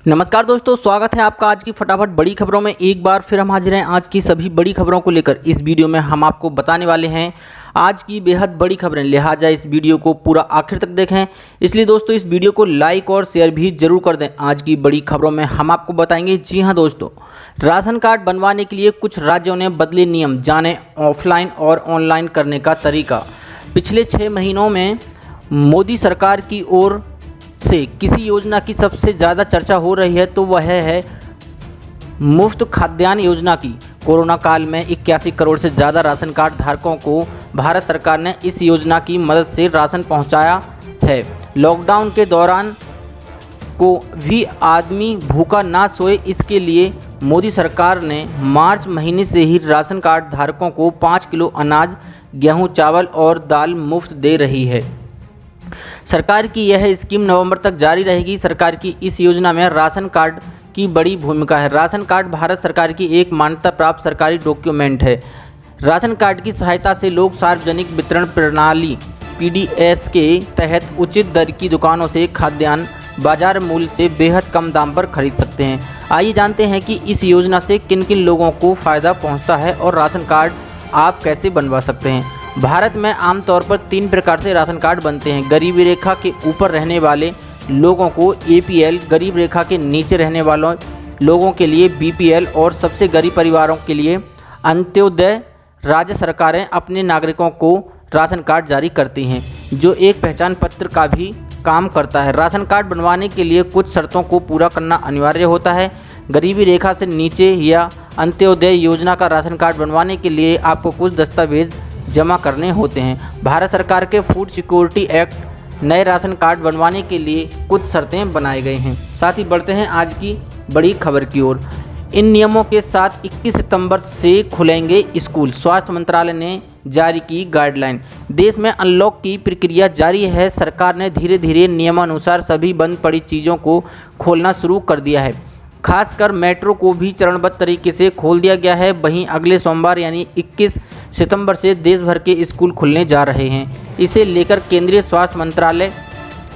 नमस्कार दोस्तों, स्वागत है आपका आज की फटाफट बड़ी खबरों में। एक बार फिर हम हाजिर हैं आज की सभी बड़ी खबरों को लेकर। इस वीडियो में हम आपको बताने वाले हैं आज की बेहद बड़ी खबरें, लिहाजा इस वीडियो को पूरा आखिर तक देखें। इसलिए दोस्तों इस वीडियो को लाइक और शेयर भी जरूर कर दें। आज की बड़ी खबरों में हम आपको बताएंगे, जी हां दोस्तों, राशन कार्ड बनवाने के लिए कुछ राज्यों ने बदले नियम, जाने ऑफलाइन और ऑनलाइन करने का तरीका। पिछले 6 महीनों में मोदी सरकार की ओर से किसी योजना की सबसे ज़्यादा चर्चा हो रही है तो वह है मुफ्त खाद्यान्न योजना की। कोरोना काल में 81 करोड़ से ज़्यादा राशन कार्ड धारकों को भारत सरकार ने इस योजना की मदद से राशन पहुंचाया है। लॉकडाउन के दौरान को भी आदमी भूखा ना सोए, इसके लिए मोदी सरकार ने मार्च महीने से ही राशन कार्ड धारकों को 5 किलो अनाज, गेहूं, चावल और दाल मुफ्त दे रही है। सरकार की यह स्कीम नवंबर तक जारी रहेगी। सरकार की इस योजना में राशन कार्ड की बड़ी भूमिका है। राशन कार्ड भारत सरकार की एक मान्यता प्राप्त सरकारी डॉक्यूमेंट है। राशन कार्ड की सहायता से लोग सार्वजनिक वितरण प्रणाली (पीडीएस) के तहत उचित दर की दुकानों से खाद्यान्न बाजार मूल्य से बेहद कम दाम पर खरीद सकते हैं। आइए जानते हैं कि इस योजना से किन किन लोगों को फ़ायदा पहुँचता है और राशन कार्ड आप कैसे बनवा सकते हैं। भारत में आमतौर पर 3 प्रकार से राशन कार्ड बनते हैं। गरीबी रेखा के ऊपर रहने वाले लोगों को एपीएल, गरीब रेखा के नीचे रहने वालों लोगों के लिए बीपीएल और सबसे गरीब परिवारों के लिए अंत्योदय। राज्य सरकारें अपने नागरिकों को राशन कार्ड जारी करती हैं, जो एक पहचान पत्र का भी काम करता है। राशन कार्ड बनवाने के लिए कुछ शर्तों को पूरा करना अनिवार्य होता है। गरीबी रेखा से नीचे या अंत्योदय योजना का राशन कार्ड बनवाने के लिए आपको कुछ दस्तावेज जमा करने होते हैं। भारत सरकार के फूड सिक्योरिटी एक्ट नए राशन कार्ड बनवाने के लिए कुछ शर्तें बनाए गए हैं। साथ ही बढ़ते हैं आज की बड़ी खबर की ओर। इन नियमों के साथ 21 सितंबर से खुलेंगे स्कूल। स्वास्थ्य मंत्रालय ने जारी की गाइडलाइन। देश में अनलॉक की प्रक्रिया जारी है। सरकार ने धीरे धीरे नियमानुसार सभी बंद पड़ी चीज़ों को खोलना शुरू कर दिया है। खासकर मेट्रो को भी चरणबद्ध तरीके से खोल दिया गया है। वहीं अगले सोमवार यानी 21 सितंबर से देश भर के स्कूल खुलने जा रहे हैं। इसे लेकर केंद्रीय स्वास्थ्य मंत्रालय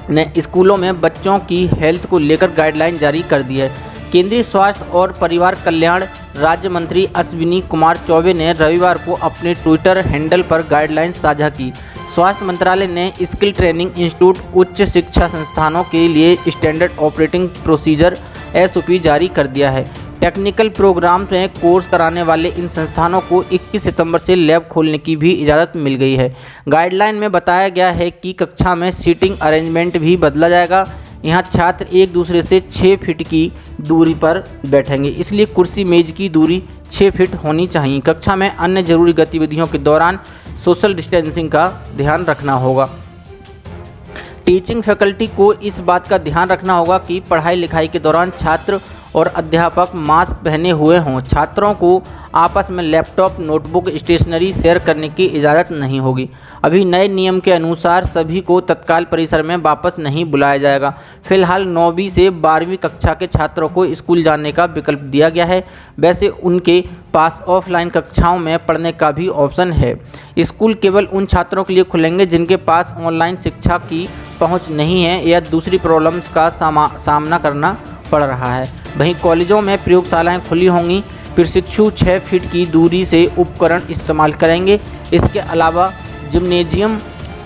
ने स्कूलों में बच्चों की हेल्थ को लेकर गाइडलाइन जारी कर दी है। केंद्रीय स्वास्थ्य और परिवार कल्याण राज्य मंत्री अश्विनी कुमार चौबे ने रविवार को अपने ट्विटर हैंडल पर गाइडलाइन साझा की। स्वास्थ्य मंत्रालय ने स्किल ट्रेनिंग इंस्टीट्यूट, उच्च शिक्षा संस्थानों के लिए स्टैंडर्ड ऑपरेटिंग प्रोसीजर (एसओपी) जारी कर दिया है। टेक्निकल प्रोग्राम्स में कोर्स कराने वाले इन संस्थानों को 21 सितंबर से लैब खोलने की भी इजाज़त मिल गई है। गाइडलाइन में बताया गया है कि कक्षा में सीटिंग अरेंजमेंट भी बदला जाएगा। यहाँ छात्र एक दूसरे से 6 फीट की दूरी पर बैठेंगे, इसलिए कुर्सी मेज की दूरी 6 फीट होनी चाहिए। कक्षा में अन्य जरूरी गतिविधियों के दौरान सोशल डिस्टेंसिंग का ध्यान रखना होगा। टीचिंग फैकल्टी को इस बात का ध्यान रखना होगा कि पढ़ाई लिखाई के दौरान छात्र और अध्यापक मास्क पहने हुए हों। छात्रों को आपस में लैपटॉप, नोटबुक, स्टेशनरी शेयर करने की इजाज़त नहीं होगी। अभी नए नियम के अनुसार सभी को तत्काल परिसर में वापस नहीं बुलाया जाएगा। फिलहाल 9वीं से 12वीं कक्षा के छात्रों को स्कूल जाने का विकल्प दिया गया है। वैसे उनके पास ऑफलाइन कक्षाओं में पढ़ने का भी ऑप्शन है। स्कूल केवल उन छात्रों के लिए खुलेंगे जिनके पास ऑनलाइन शिक्षा की पहुँच नहीं है या दूसरी प्रॉब्लम्स का सामना करना पड़ रहा है। वहीं कॉलेजों में प्रयोगशालाएं खुली होंगी। प्रशिक्षु 6 फीट की दूरी से उपकरण इस्तेमाल करेंगे। इसके अलावा जिम्नेजियम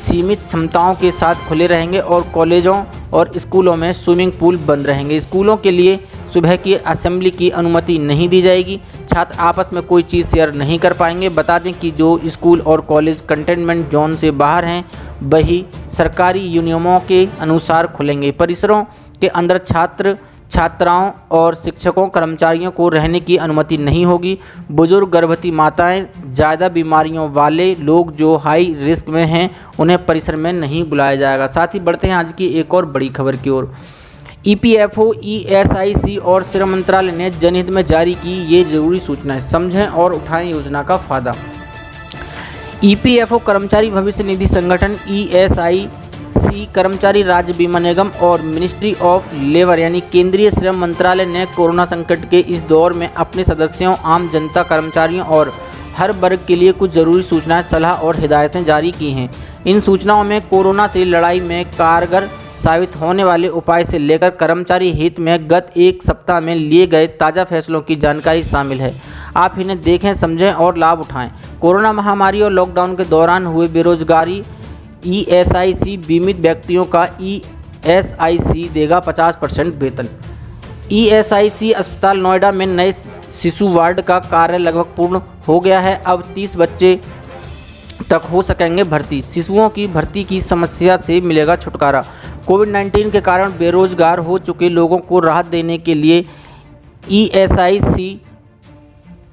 सीमित क्षमताओं के साथ खुले रहेंगे और कॉलेजों और स्कूलों में स्विमिंग पूल बंद रहेंगे। स्कूलों के लिए सुबह की असेंबली की अनुमति नहीं दी जाएगी। छात्र आपस में कोई चीज़ शेयर नहीं कर पाएंगे। बता दें कि जो स्कूल और कॉलेज कंटेनमेंट जोन से बाहर हैं वही सरकारी नियमों के अनुसार खुलेंगे। परिसरों के अंदर छात्राओं और शिक्षकों, कर्मचारियों को रहने की अनुमति नहीं होगी। बुजुर्ग, गर्भवती माताएं, ज़्यादा बीमारियों वाले लोग जो हाई रिस्क में हैं उन्हें परिसर में नहीं बुलाया जाएगा। साथ ही बढ़ते हैं आज की एक और बड़ी खबर की ओर। ईपीएफओ, ईएसआईसी और श्रम मंत्रालय ने जनहित में जारी की ये जरूरी सूचनाएं। समझें और उठाएं योजना का फायदा। ईपीएफओ कर्मचारी भविष्य निधि संगठन, ईएसआईसी कर्मचारी राज्य बीमा निगम और मिनिस्ट्री ऑफ लेबर यानी केंद्रीय श्रम मंत्रालय ने कोरोना संकट के इस दौर में अपने सदस्यों, आम जनता, कर्मचारियों और हर वर्ग के लिए कुछ जरूरी सूचनाएं, सलाह और हिदायतें जारी की हैं। इन सूचनाओं में कोरोना से लड़ाई में कारगर साबित होने वाले उपाय से लेकर कर्मचारी हित में गत एक सप्ताह में लिए गए ताज़ा फैसलों की जानकारी शामिल है। आप इन्हें देखें, समझें और लाभ उठाएं। कोरोना महामारी और लॉकडाउन के दौरान हुए बेरोजगारी, ESIC बीमित व्यक्तियों का ESIC देगा 50% वेतन। ESIC अस्पताल नोएडा में नए शिशु वार्ड का कार्य लगभग पूर्ण हो गया है। अब 30 बच्चे तक हो सकेंगे भर्ती। शिशुओं की भर्ती की समस्या से मिलेगा छुटकारा। कोविड-19 के कारण बेरोजगार हो चुके लोगों को राहत देने के लिए ESIC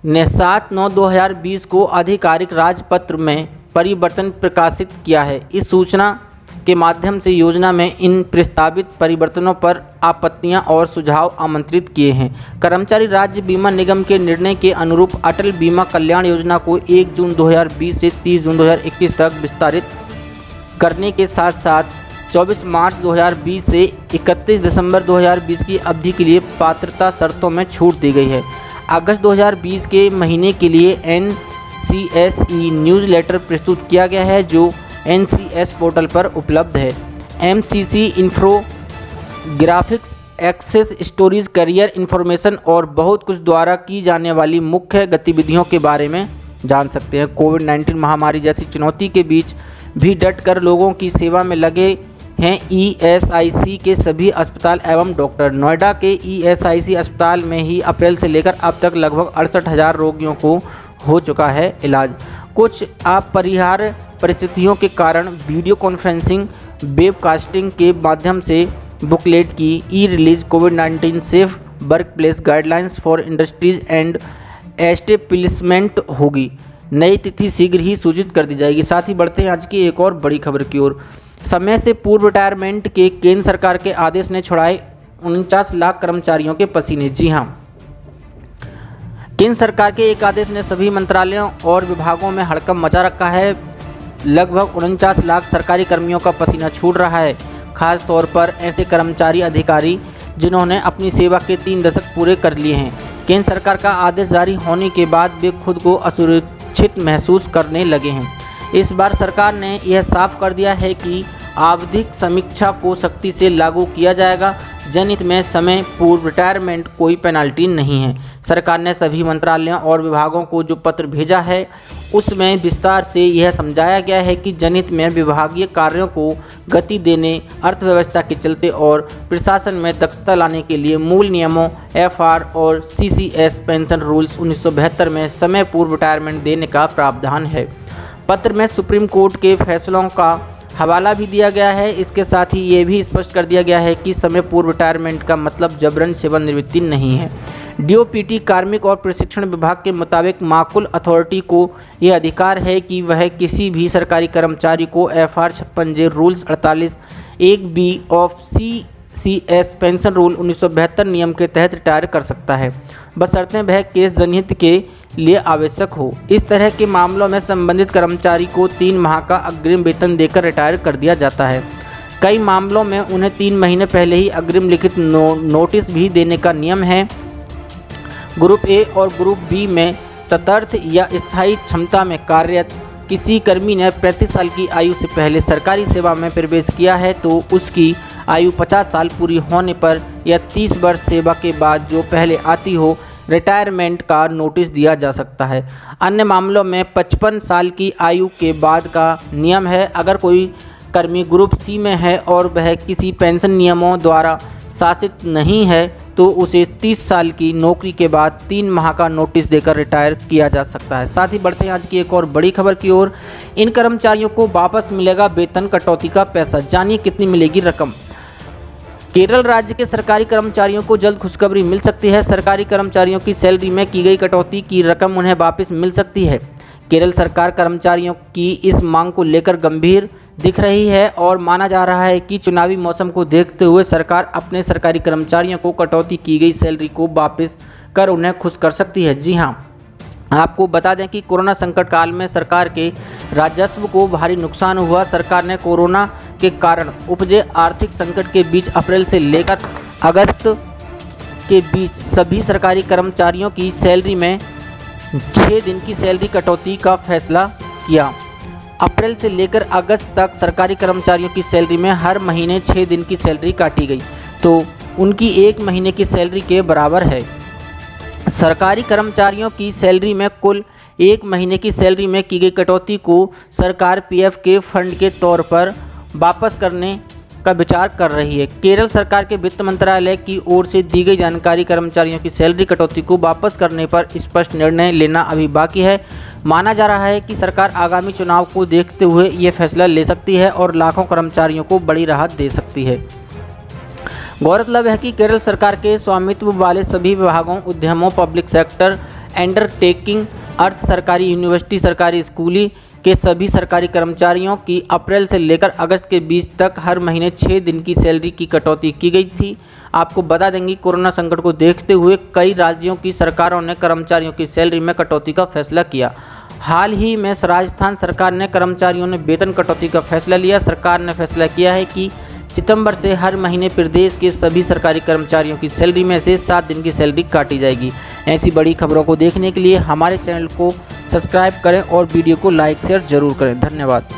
ने 7/9/2020 को आधिकारिक राजपत्र में परिवर्तन प्रकाशित किया है। इस सूचना के माध्यम से योजना में इन प्रस्तावित परिवर्तनों पर आपत्तियां और सुझाव आमंत्रित किए हैं। कर्मचारी राज्य बीमा निगम के निर्णय के अनुरूप अटल बीमा कल्याण योजना को 1 जून 2020 से 30 जून 2021 तक विस्तारित करने के साथ साथ 24 मार्च 2020 से 31 दिसंबर 2020 की अवधि के लिए पात्रता शर्तों में छूट दी गई है। अगस्त 2020 के महीने के लिए NCSE न्यूज़लेटर प्रस्तुत किया गया है, जो NCS पोर्टल पर उपलब्ध है। MCC infographics, access stories, career information और बहुत कुछ द्वारा की जाने वाली मुख्य गतिविधियों के बारे में जान सकते हैं। कोविड-19 महामारी जैसी चुनौती के बीच भी डट कर लोगों की सेवा में लगे हैं ESIC के सभी अस्पताल एवं डॉक्टर। नोएडा के ESIC अस्पताल में ही अप्रैल से लेकर अब तक लगभग 68,000 रोगियों को हो चुका है इलाज। कुछ अपरिहार्य परिस्थितियों के कारण वीडियो कॉन्फ्रेंसिंग, वेबकास्टिंग के माध्यम से बुकलेट की ई-रिलीज कोविड-19 safe workplace guidelines for industries and establishment होगी। नई तिथि शीघ्र ही सूचित कर दी जाएगी। साथ ही बढ़ते हैं आज की एक और बड़ी खबर की ओर। समय से पूर्व रिटायरमेंट के केंद्र सरकार के आदेश ने छुड़ाए 49 लाख कर्मचारियों के पसीने। जी हां, केंद्र सरकार के एक आदेश ने सभी मंत्रालयों और विभागों में हड़कंप मचा रखा है। लगभग 49 लाख सरकारी कर्मियों का पसीना छूट रहा है। खास तौर पर ऐसे कर्मचारी अधिकारी जिन्होंने अपनी सेवा के 3 दशक पूरे कर लिए हैं। केंद्र सरकार का आदेश जारी होने के बाद वे खुद को असुरक्षित महसूस करने लगे हैं। इस बार सरकार ने यह साफ कर दिया है कि आवधिक समीक्षा को सख्ती से लागू किया जाएगा। जनहित में समय पूर्व रिटायरमेंट कोई पेनाल्टी नहीं है। सरकार ने सभी मंत्रालयों और विभागों को जो पत्र भेजा है उसमें विस्तार से यह समझाया गया है कि जनहित में विभागीय कार्यों को गति देने, अर्थव्यवस्था के चलते और प्रशासन में दक्षता लाने के लिए मूल नियमों FR और CCS पेंशन रूल्स 1972 में समय पूर्व रिटायरमेंट देने का प्रावधान है। पत्र में सुप्रीम कोर्ट के फैसलों का हवाला भी दिया गया है। इसके साथ ही ये भी स्पष्ट कर दिया गया है कि समय पूर्व रिटायरमेंट का मतलब जबरन सेवानिवृत्ति नहीं है। DOPT कार्मिक और प्रशिक्षण विभाग के मुताबिक माकुल अथॉरिटी को यह अधिकार है कि वह किसी भी सरकारी कर्मचारी को FR 56J rules 48 1B of CCS pension rule 1972 नियम के तहत रिटायर कर सकता है, बशर्ते वह केस जनहित के लिए आवश्यक हो। इस तरह के मामलों में संबंधित कर्मचारी को 3 माह का अग्रिम वेतन देकर रिटायर कर दिया जाता है। कई मामलों में उन्हें 3 महीने पहले ही अग्रिम लिखित नोटिस भी देने का नियम है। ग्रुप A और ग्रुप B में तदर्थ या स्थायी क्षमता में कार्यरत किसी कर्मी ने 35 साल की आयु से पहले सरकारी सेवा में प्रवेश किया है तो उसकी आयु 50 साल पूरी होने पर या 30 वर्ष सेवा के बाद जो पहले आती हो, रिटायरमेंट का नोटिस दिया जा सकता है। अन्य मामलों में 55 साल की आयु के बाद का नियम है। अगर कोई कर्मी ग्रुप C में है और वह किसी पेंशन नियमों द्वारा शासित नहीं है तो उसे 30 साल की नौकरी के बाद 3 माह का नोटिस देकर रिटायर किया जा सकता है। साथ ही बढ़ते हैं आज की एक और बड़ी खबर की ओर। इन कर्मचारियों को वापस मिलेगा वेतन कटौती का पैसा, जानिए कितनी मिलेगी रकम। केरल राज्य के सरकारी कर्मचारियों को जल्द खुशखबरी मिल सकती है। सरकारी कर्मचारियों की सैलरी में की गई कटौती की रकम उन्हें वापस मिल सकती है। केरल सरकार कर्मचारियों की इस मांग को लेकर गंभीर दिख रही है और माना जा रहा है कि चुनावी मौसम को देखते हुए सरकार अपने सरकारी कर्मचारियों को कटौती की गई सैलरी को वापस कर उन्हें खुश कर सकती है। जी हां, आपको बता दें कि कोरोना संकट काल में सरकार के राजस्व को भारी नुकसान हुआ। सरकार ने कोरोना के कारण उपजे आर्थिक संकट के बीच अप्रैल से लेकर अगस्त के बीच सभी सरकारी कर्मचारियों की सैलरी में 6 दिन की सैलरी कटौती का फैसला किया। अप्रैल से लेकर अगस्त तक सरकारी कर्मचारियों की सैलरी में हर महीने 6 दिन की सैलरी काटी गई, तो उनकी 1 महीने की सैलरी के बराबर है। सरकारी कर्मचारियों की सैलरी में कुल 1 महीने की सैलरी में की गई कटौती को सरकार पीएफ के फंड के तौर पर वापस करने का विचार कर रही है। केरल सरकार के वित्त मंत्रालय की ओर से दी गई जानकारी कर्मचारियों की सैलरी कटौती को वापस करने पर स्पष्ट निर्णय लेना अभी बाकी है। माना जा रहा है कि सरकार आगामी चुनाव को देखते हुए ये फैसला ले सकती है और लाखों कर्मचारियों को बड़ी राहत दे सकती है। गौरतलब है कि केरल सरकार के स्वामित्व वाले सभी विभागों, उद्यमों, पब्लिक सेक्टर अंडरटेकिंग, अर्ध सरकारी यूनिवर्सिटी, सरकारी स्कूली के सभी सरकारी कर्मचारियों की अप्रैल से लेकर अगस्त के बीच तक हर महीने 6 दिन की सैलरी की कटौती की गई थी। आपको बता देंगे, कोरोना संकट को देखते हुए कई राज्यों की सरकारों ने कर्मचारियों की सैलरी में कटौती का फैसला किया। हाल ही में राजस्थान सरकार ने कर्मचारियों ने वेतन कटौती का फैसला लिया। सरकार ने फैसला किया है कि सितंबर से हर महीने प्रदेश के सभी सरकारी कर्मचारियों की सैलरी में से 7 दिन की सैलरी काटी जाएगी। ऐसी बड़ी खबरों को देखने के लिए हमारे चैनल को सब्सक्राइब करें और वीडियो को लाइक शेयर जरूर करें। धन्यवाद।